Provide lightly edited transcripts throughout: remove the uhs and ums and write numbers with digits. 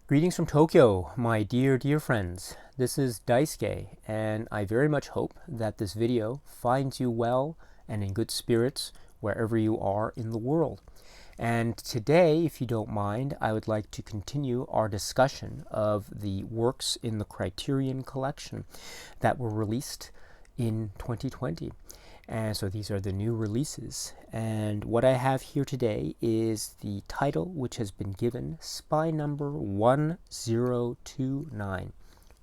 Greetings from Tokyo, my dear friends. This is Daisuke, and I very much hope that this video finds you well and in good spirits wherever you are in the world. And today, if you don't mind, I would like to continue our discussion of the works in the Criterion collection that were released in 2020. And so these are the new releases. And what I have here today is the title, which has been given, Spy Number 1029.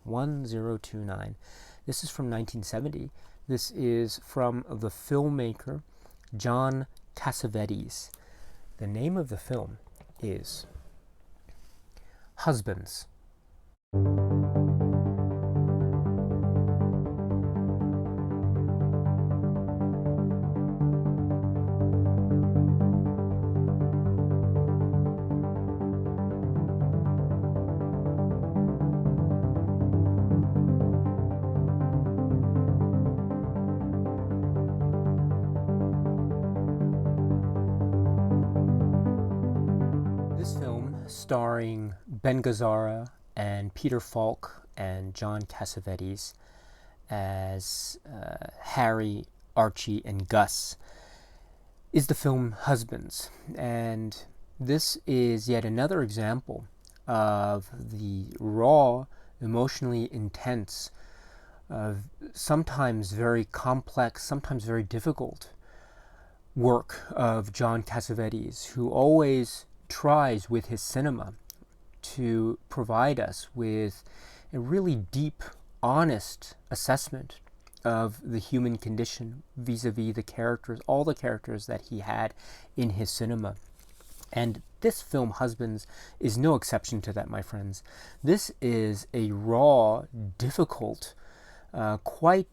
1029. This is from 1970. This is from the filmmaker John Cassavetes. The name of the film is Husbands. This film, starring Ben Gazzara and Peter Falk and John Cassavetes as Harry, Archie, and Gus, is the film Husbands. And this is yet another example of the raw, emotionally intense, sometimes very complex, sometimes very difficult work of John Cassavetes, who always tries with his cinema to provide us with a really deep, honest assessment of the human condition vis-a-vis the characters, all the characters that he had in his cinema. And this film, Husbands, is no exception to that, my friends. This is a raw, difficult, quite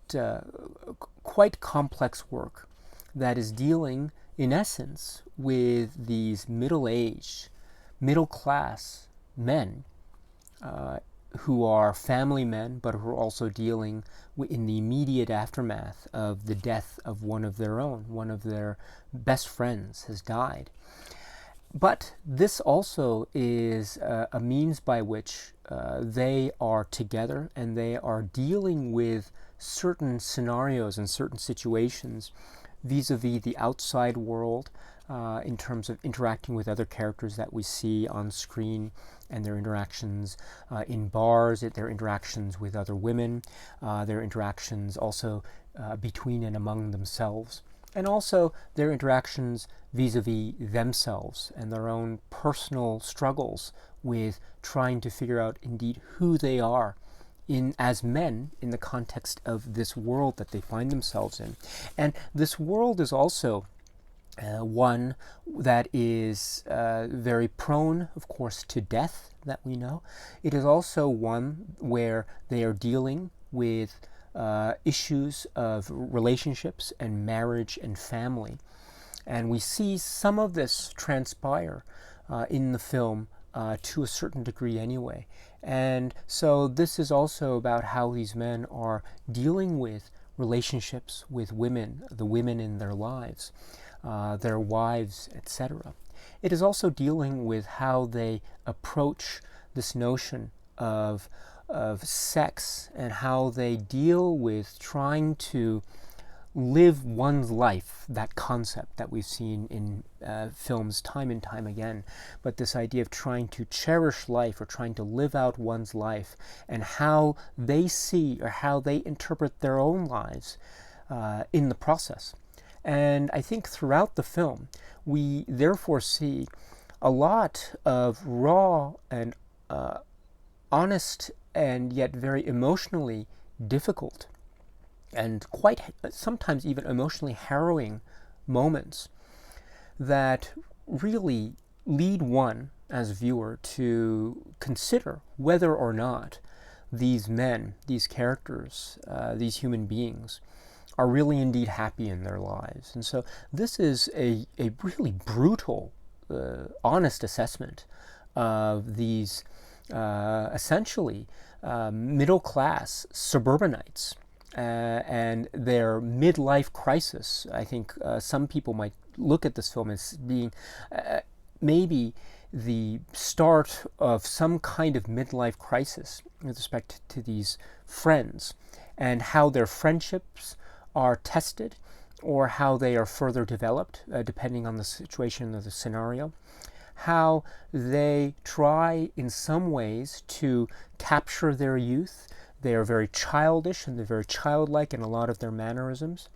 complex work that is dealing, in essence, with these middle-aged, middle-class men who are family men, but who are also dealing in the immediate aftermath of the death of one of their own. One of their best friends has died. But this also is a means by which they are together and they are dealing with certain scenarios and certain situations vis-a-vis the outside world, in terms of interacting with other characters that we see on screen, and their interactions in bars, their interactions with other women, their interactions also between and among themselves, and also their interactions vis-a-vis themselves and their own personal struggles with trying to figure out indeed who they are as men in the context of this world that they find themselves in. And this world is also one that is very prone, of course, to death, that we know. It is also one where they are dealing with issues of relationships and marriage and family. And we see some of this transpire in the film to a certain degree anyway. And so this is also about how these men are dealing with relationships with women, the women in their lives, their wives, etc. It is also dealing with how they approach this notion of sex and how they deal with trying to live one's life, that concept that we've seen in films time and time again, but this idea of trying to cherish life or trying to live out one's life, and how they see or how they interpret their own lives in the process. And I think throughout the film, we therefore see a lot of raw and honest and yet very emotionally difficult and quite sometimes even emotionally harrowing moments that really lead one as a viewer to consider whether or not these men, these characters, these human beings are really indeed happy in their lives. And so this is a really brutal, honest assessment of these essentially middle-class suburbanites and their midlife crisis. I think some people might look at this film as being maybe the start of some kind of midlife crisis with respect to these friends, and how their friendships are tested or how they are further developed, depending on the situation or the scenario. How they try in some ways to capture their youth. They are very childish and they're very childlike in a lot of their mannerisms.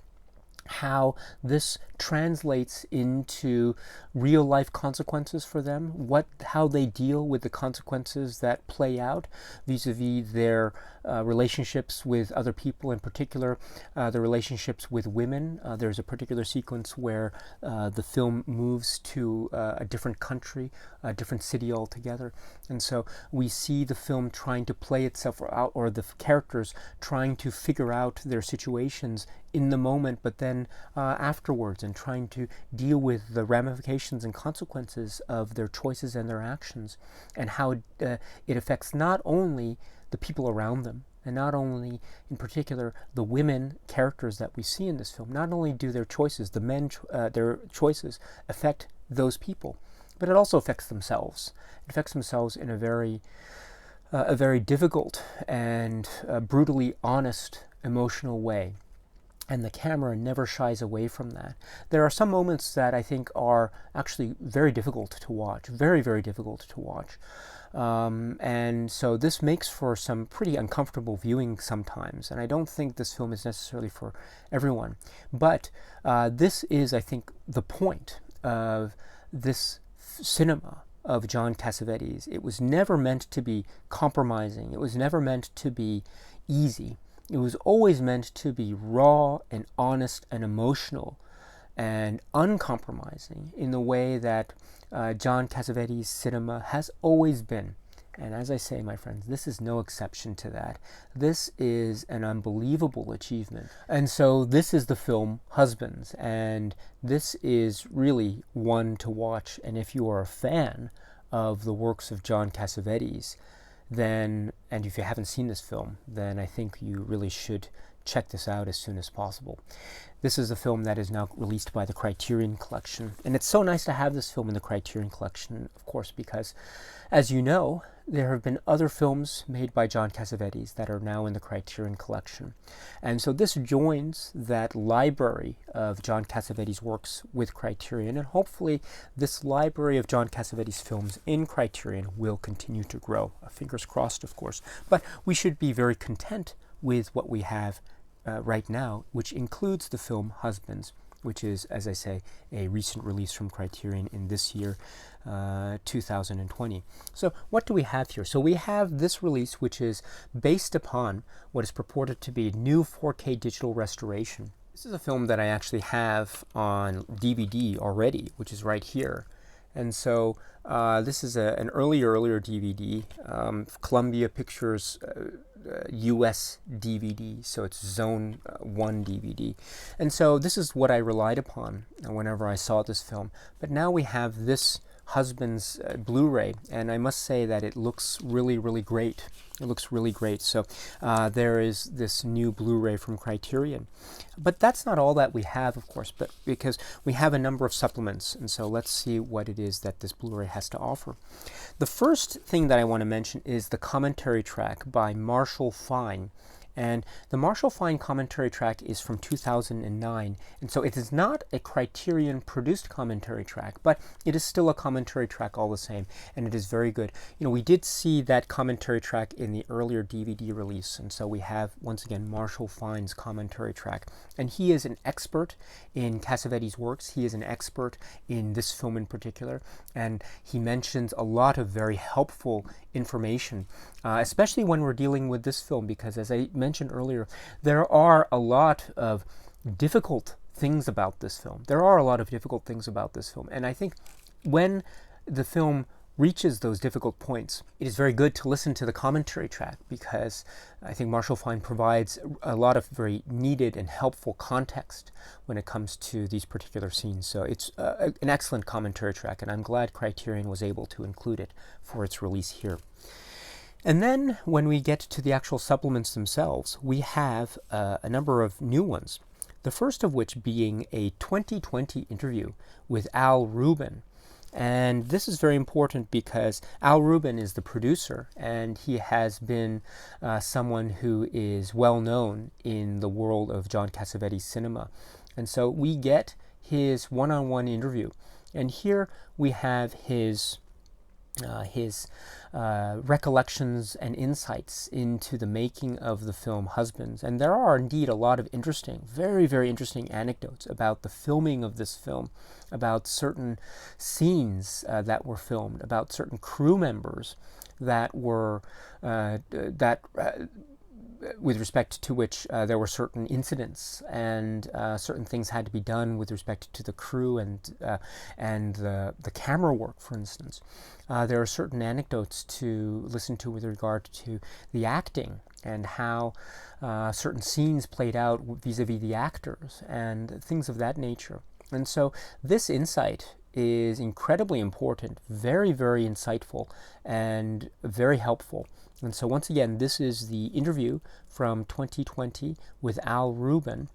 How this translates into real life consequences for them, how they deal with the consequences that play out vis-a-vis their relationships with other people, in particular the relationships with women. There's a particular sequence where the film moves to a different country, a different city altogether, and so we see the film trying to play itself out, or the characters trying to figure out their situations in the moment, but then afterwards, and trying to deal with the ramifications and consequences of their choices and their actions, and how it affects not only the people around them, and not only, in particular, the women characters that we see in this film. Not only do their choices, the men, their choices affect those people, but it also affects themselves. It affects themselves in a very difficult and brutally honest, emotional way. And the camera never shies away from that. There are some moments that I think are actually very difficult to watch, very, very difficult to watch. And so this makes for some pretty uncomfortable viewing sometimes. And I don't think this film is necessarily for everyone. But this is, I think, the point of this cinema of John Cassavetes. It was never meant to be compromising. It was never meant to be easy. It was always meant to be raw and honest and emotional and uncompromising in the way that John Cassavetes' cinema has always been. And as I say, my friends, this is no exception to that. This is an unbelievable achievement. And so this is the film Husbands, and this is really one to watch. And if you are a fan of the works of John Cassavetes, then, and if you haven't seen this film, then I think you really should check this out as soon as possible. This is a film that is now released by the Criterion Collection, and it's so nice to have this film in the Criterion Collection, of course, because, as you know, there have been other films made by John Cassavetes that are now in the Criterion Collection. And so this joins that library of John Cassavetes' works with Criterion, and hopefully this library of John Cassavetes films in Criterion will continue to grow. Fingers crossed, of course. But we should be very content with what we have right now, which includes the film Husbands, which is, as I say, a recent release from Criterion in this year, 2020. So what do we have here? So we have this release, which is based upon what is purported to be new 4K digital restoration. This is a film that I actually have on DVD already, which is right here. And so this is an earlier DVD, Columbia Pictures US DVD, so it's Zone 1 DVD. And so this is what I relied upon whenever I saw this film. But now we have this Husbands Blu-ray, and I must say that it looks really, really great. It looks really great. So there is this new Blu-ray from Criterion. But that's not all that we have, of course, but because we have a number of supplements, and so let's see what it is that this Blu-ray has to offer. The first thing that I want to mention is the commentary track by Marshall Fine. And the Marshall Fine commentary track is from 2009, and so it is not a Criterion-produced commentary track, but it is still a commentary track all the same, and it is very good. You know, we did see that commentary track in the earlier DVD release, and so we have, once again, Marshall Fine's commentary track. And he is an expert in Cassavetes' works. He is an expert in this film in particular, and he mentions a lot of very helpful information, especially when we're dealing with this film, because as I mentioned earlier, there are a lot of difficult things about this film. And I think when the film reaches those difficult points, it is very good to listen to the commentary track, because I think Marshall Fine provides a lot of very needed and helpful context when it comes to these particular scenes. So it's an excellent commentary track, and I'm glad Criterion was able to include it for its release here. And then when we get to the actual supplements themselves, we have a number of new ones. The first of which being a 2020 interview with Al Ruban. And this is very important because Al Ruban is the producer, and he has been someone who is well known in the world of John Cassavetes cinema. And so we get his one-on-one interview. And here we have his recollections and insights into the making of the film Husbands. And there are indeed a lot of interesting, very, very interesting anecdotes about the filming of this film, about certain scenes that were filmed, about certain crew members that were, with respect to which there were certain incidents and certain things had to be done with respect to the crew and the camera work, for instance. There are certain anecdotes to listen to with regard to the acting and how certain scenes played out vis-a-vis the actors and things of that nature. And so this insight is incredibly important, very, very insightful, and very helpful. And so once again, this is the interview from 2020 with Al Ruban.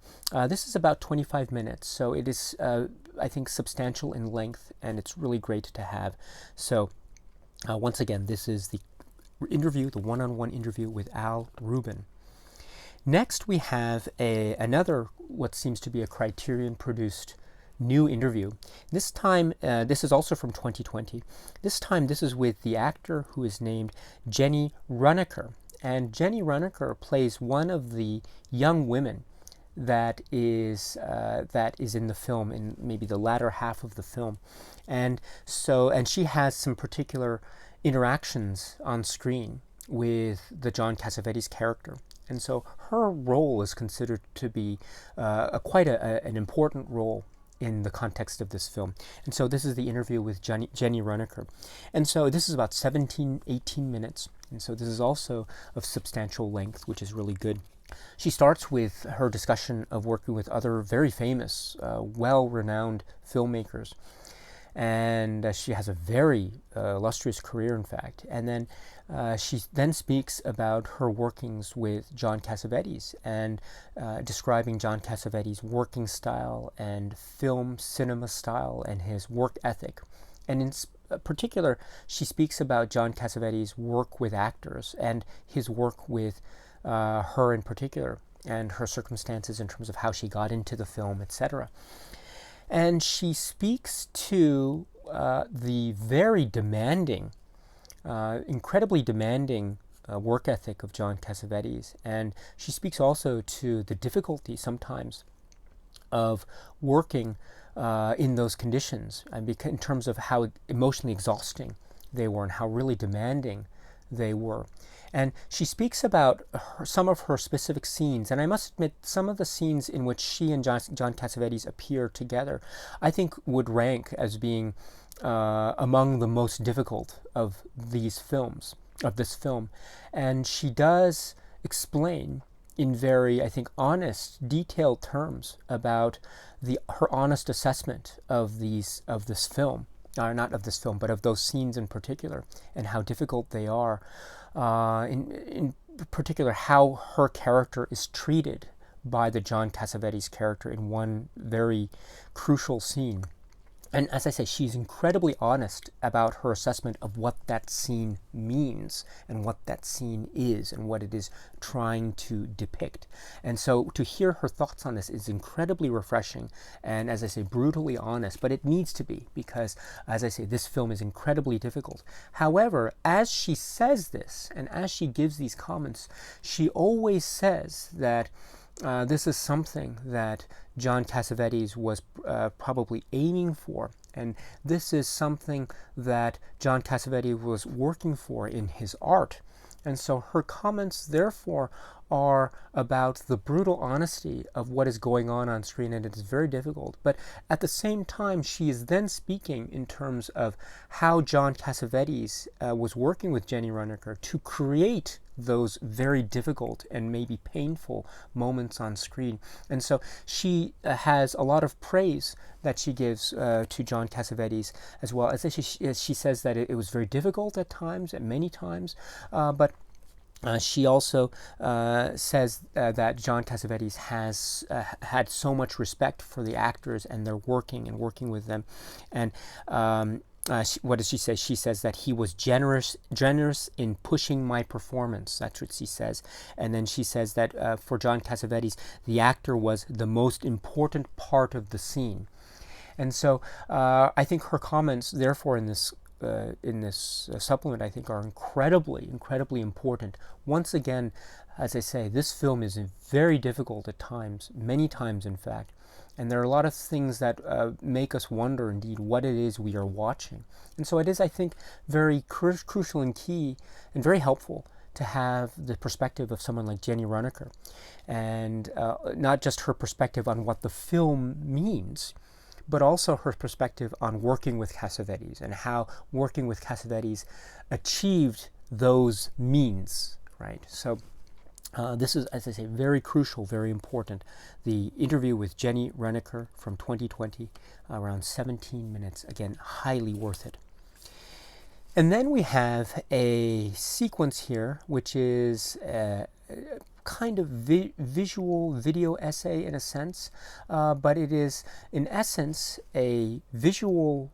This is about 25 minutes, so it is, I think, substantial in length, and it's really great to have. So once again, this is the interview, the one-on-one interview with Al Ruban. Next, we have another, what seems to be a Criterion-produced new interview. This time, this is also from 2020. This time, this is with the actor who is named Jenny Runacre. And Jenny Runacre plays one of the young women that is in the film, in maybe the latter half of the film. And she has some particular interactions on screen with the John Cassavetes character. And so her role is considered to be quite an important role in the context of this film. And so this is the interview with Jenny Runacre. And so this is about 18 minutes. And so this is also of substantial length, which is really good. She starts with her discussion of working with other very famous, well-renowned filmmakers. And she has a very illustrious career, in fact. And then she then speaks about her workings with John Cassavetes and describing John Cassavetes' working style and film cinema style and his work ethic. And in particular, she speaks about John Cassavetes' work with actors and his work with her in particular and her circumstances in terms of how she got into the film, etc. And she speaks to the very demanding, incredibly demanding work ethic of John Cassavetes. And she speaks also to the difficulty sometimes of working in those conditions, and in terms of how emotionally exhausting they were and how really demanding they were. And she speaks about some of her specific scenes, and I must admit, some of the scenes in which she and John Cassavetes appear together, I think would rank as being among the most difficult of these films, of this film. And she does explain in very, I think, honest, detailed terms about her honest assessment of this film. Not of this film, but of those scenes in particular, and how difficult they are. In particular, how her character is treated by the John Cassavetes character in one very crucial scene. And as I say, she's incredibly honest about her assessment of what that scene means and what that scene is and what it is trying to depict. And so to hear her thoughts on this is incredibly refreshing and, as I say, brutally honest, but it needs to be because, as I say, this film is incredibly difficult. However, as she says this and as she gives these comments, she always says that this is something that John Cassavetes was probably aiming for, and this is something that John Cassavetes was working for in his art. And so her comments, therefore, are about the brutal honesty of what is going on screen, and it is very difficult. But at the same time, she is then speaking in terms of how John Cassavetes was working with Jenny Runacre to create those very difficult and maybe painful moments on screen. And so she has a lot of praise that she gives to John Cassavetes as well. As she says that it was very difficult at times, at many times, but she also says that John Cassavetes has had so much respect for the actors and their working with them, and what does she say? She says that he was generous in pushing my performance. That's what she says. And then she says that for John Cassavetes, the actor was the most important part of the scene. And so I think her comments, therefore, in this supplement, I think are incredibly important. Once again, as I say, this film is very difficult at times, many times in fact. And there are a lot of things that make us wonder, indeed, what it is we are watching. And so it is, I think, very crucial and key and very helpful to have the perspective of someone like Jenny Runacre. And not just her perspective on what the film means, but also her perspective on working with Cassavetes and how working with Cassavetes achieved those means, right? So this is, as I say, very crucial, very important. The interview with Jenny Runacre from 2020, around 17 minutes. Again, highly worth it. And then we have a sequence here, which is a kind of visual video essay in a sense, but it is, in essence, a visual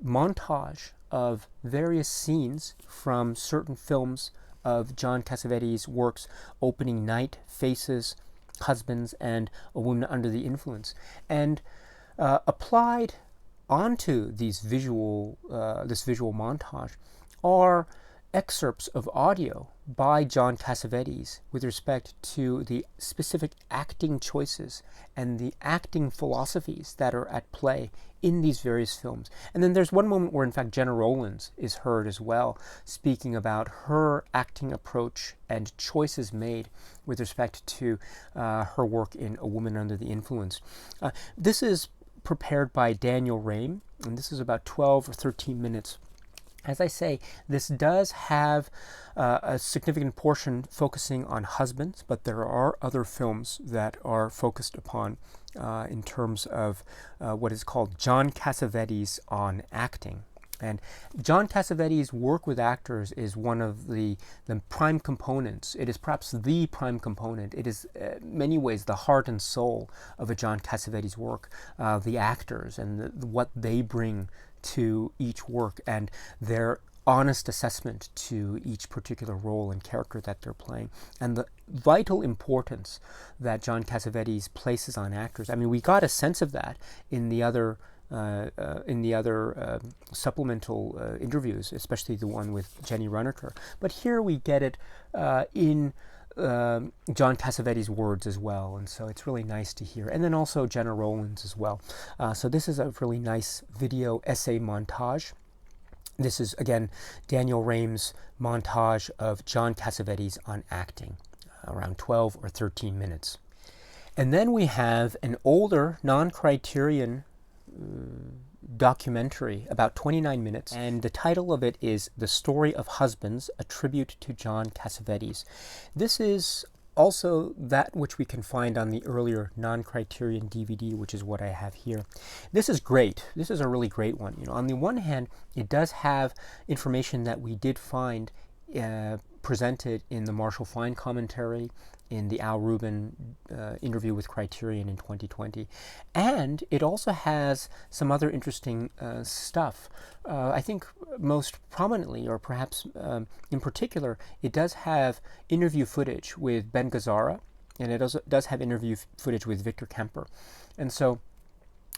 montage of various scenes from certain films of John Cassavetes' works: Opening Night, Faces, Husbands, and A Woman Under the Influence. And applied onto these this visual montage are excerpts of audio by John Cassavetes with respect to the specific acting choices and the acting philosophies that are at play in these various films. And then there's one moment where, in fact, Jenna Rowlands is heard as well, speaking about her acting approach and choices made with respect to her work in A Woman Under the Influence. This is prepared by Daniel Raim, and this is about 12 or 13 minutes. As I say, this does have a significant portion focusing on husbands, but there are other films that are focused upon in terms of what is called John Cassavetes on acting. And John Cassavetes' work with actors is one of the prime components. It is perhaps the prime component. It is in many ways the heart and soul of a John Cassavetes work, the actors and what they bring to each work and their honest assessment to each particular role and character that they're playing, and the vital importance that John Cassavetes places on actors. I mean, we got a sense of that in the other supplemental interviews, especially the one with Jenny Runacre. But here we get it in John Cassavetes' words as well, and so it's really nice to hear. And then also Jenna Rowlands as well. So this is a really nice video essay montage. This is, again, Daniel Raim's montage of John Cassavetes on acting, around 12 or 13 minutes. And then we have an older, non-Criterion documentary, about 29 minutes, and the title of it is The Story of Husbands, a Tribute to John Cassavetes. This is also that which we can find on the earlier non-Criterion DVD, which is what I have here. This is great. This is a really great one. You know, on the one hand, it does have information that we did find presented in the Marshall Fine commentary, in the Al Ruban interview with Criterion in 2020. And it also has some other interesting stuff. I think most prominently, or perhaps in particular, it does have interview footage with Ben Gazzara, and it also does have interview footage with Victor Kemper. And so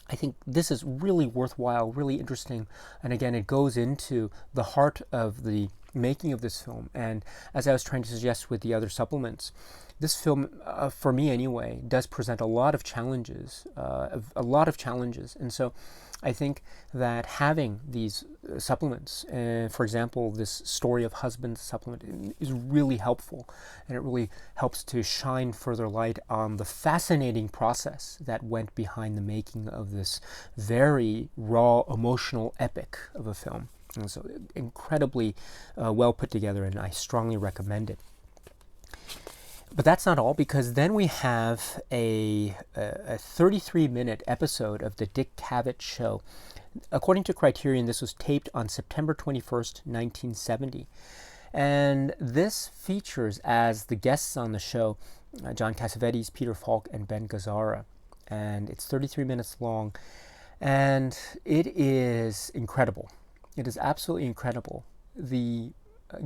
I think this is really worthwhile, really interesting, and again, it goes into the heart of the making of this film. And as I was trying to suggest with the other supplements, this film, for me anyway, does present a lot of challenges, and so I think that having these supplements, for example, this Story of Husbands supplement, is really helpful, and it really helps to shine further light on the fascinating process that went behind the making of this very raw, emotional epic of a film. And so incredibly well put together, and I strongly recommend it. But that's not all, because then we have a 33-minute episode of the Dick Cavett Show. According to Criterion, this was taped on September 21st, 1970. And this features as the guests on the show John Cassavetes, Peter Falk, and Ben Gazzara. And it's 33 minutes long. And it is incredible. It is absolutely incredible. The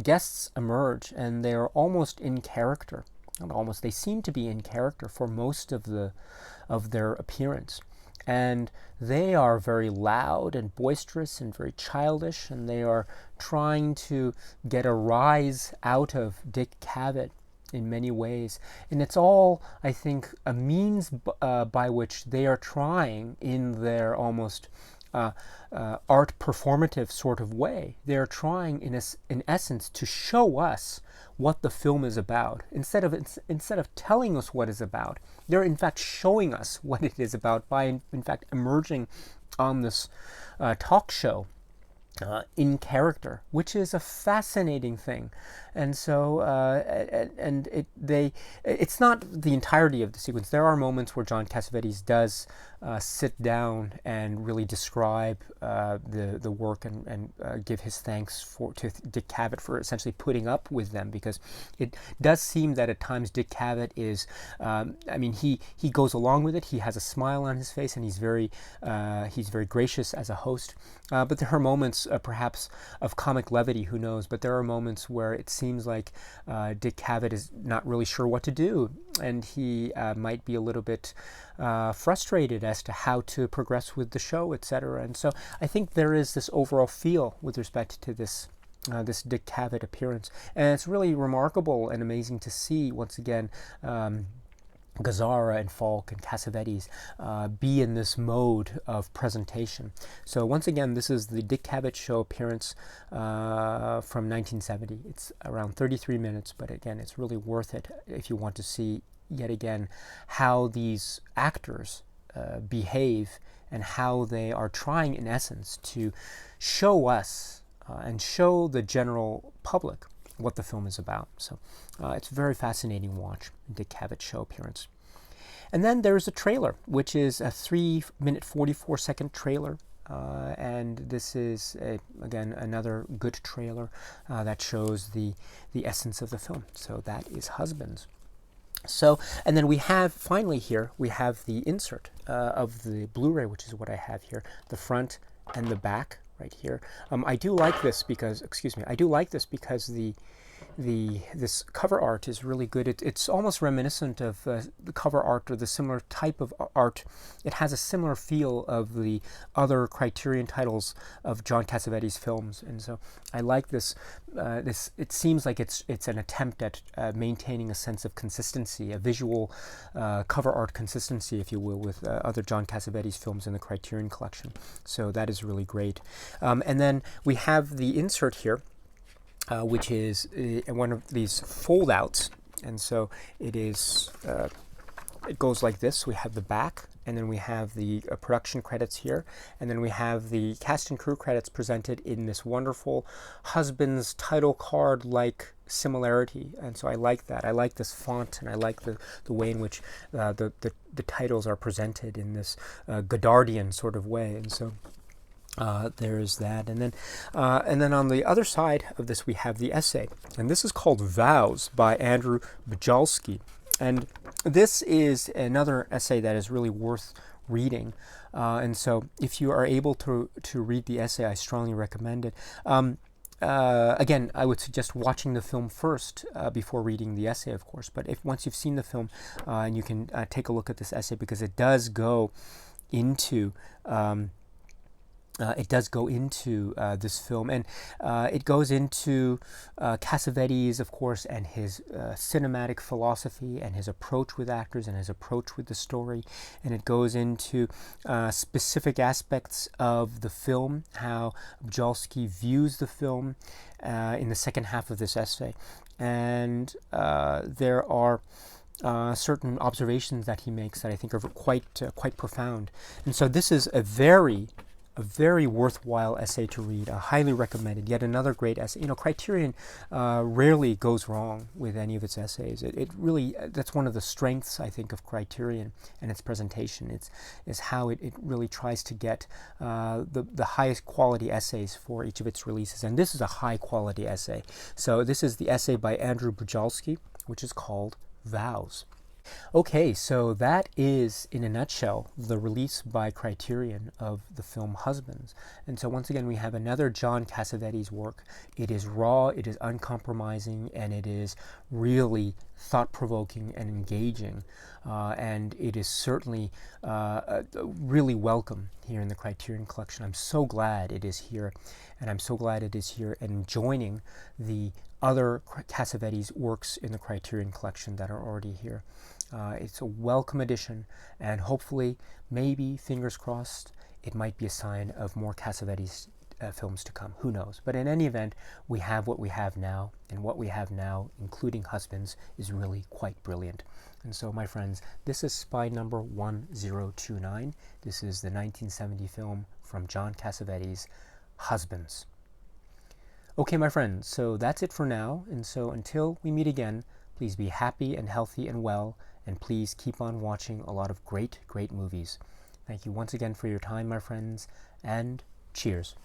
guests emerge and they're almost in character. Not almost, they seem to be in character for most of their appearance. And they are very loud and boisterous and very childish, and they are trying to get a rise out of Dick Cavett in many ways. And it's all, I think, a means by which they are trying, in their almost art performative sort of way, they're trying in essence to show us what the film is about. Instead of telling us what it's about, they're in fact showing us what it is about by in fact emerging on this talk show in character, which is a fascinating thing. And so, it's not the entirety of the sequence. There are moments where John Cassavetes does sit down and really describe the work and give his thanks to Dick Cavett for essentially putting up with them, because it does seem that at times Dick Cavett is, he goes along with it. He has a smile on his face, and he's very gracious as a host. But there are moments, perhaps, of comic levity. Who knows? But there are moments where it seems like Dick Cavett is not really sure what to do, and he might be a little bit frustrated as to how to progress with the show, etc. And so I think there is this overall feel with respect to this Dick Cavett appearance, and it's really remarkable and amazing to see once again Gazzara and Falk and Cassavetes be in this mode of presentation. So once again, this is the Dick Cavett show appearance from 1970. It's around 33 minutes, but again, it's really worth it if you want to see yet again how these actors behave and how they are trying in essence to show us and show the general public what the film is about. So it's a very fascinating watch, Dick Cavett show appearance. And then there's a trailer, which is a 3-minute 44-second trailer. And this is, again, another good trailer that shows the essence of the film. So that is Husbands. So, and then we have, finally here, we have the insert of the Blu-ray, which is what I have here, the front and the back right here. I do like this because, this cover art is really good. It's almost reminiscent of the cover art or the similar type of art. It has a similar feel of the other Criterion titles of John Cassavetes films, and so I like this. It seems like it's an attempt at maintaining a sense of consistency, a visual cover art consistency, if you will, with other John Cassavetes films in the Criterion collection. So that is really great. And then we have the insert here, which is one of these fold-outs, and so it is. It goes like this. We have the back, and then we have the production credits here, and then we have the cast and crew credits presented in this wonderful Husbands title card-like similarity. And so I like that. I like this font, and I like the way in which the titles are presented in this Godardian sort of way. And so there's that, and then on the other side of this we have the essay, and this is called Vows by Andrew Bujalski, and this is another essay that is really worth reading, and so if you are able to read the essay, I strongly recommend it. Again, I would suggest watching the film first before reading the essay, of course, but once you've seen the film, and you can take a look at this essay, because it does go into this film, and it goes into Cassavetes, of course, and his cinematic philosophy and his approach with actors and his approach with the story, and it goes into specific aspects of the film, how Bujalski views the film in the second half of this essay, and there are certain observations that he makes that I think are quite profound, and so this is a very worthwhile essay to read. Highly recommended. Yet another great essay. Criterion rarely goes wrong with any of its essays. It really, that's one of the strengths, I think, of Criterion and its presentation. Is how it really tries to get the highest quality essays for each of its releases. And this is a high quality essay. So this is the essay by Andrew Bujalski, which is called Vows. Okay, so that is, in a nutshell, the release by Criterion of the film Husbands. And so once again, we have another John Cassavetes work. It is raw, it is uncompromising, and it is really thought-provoking and engaging. And it is certainly really welcome here in the Criterion Collection. I'm so glad it is here, and I'm so glad it is here and joining the other Cassavetes works in the Criterion Collection that are already here. It's a welcome addition, and hopefully, maybe, fingers crossed, it might be a sign of more Cassavetes films to come. Who knows? But in any event, we have what we have now, and what we have now, including Husbands, is really quite brilliant. And so, my friends, this is Spy number 1029. This is the 1970 film from John Cassavetes, Husbands. Okay, my friends, so that's it for now, and so until we meet again, please be happy and healthy and well, and please keep on watching a lot of great, great movies. Thank you once again for your time, my friends, and cheers.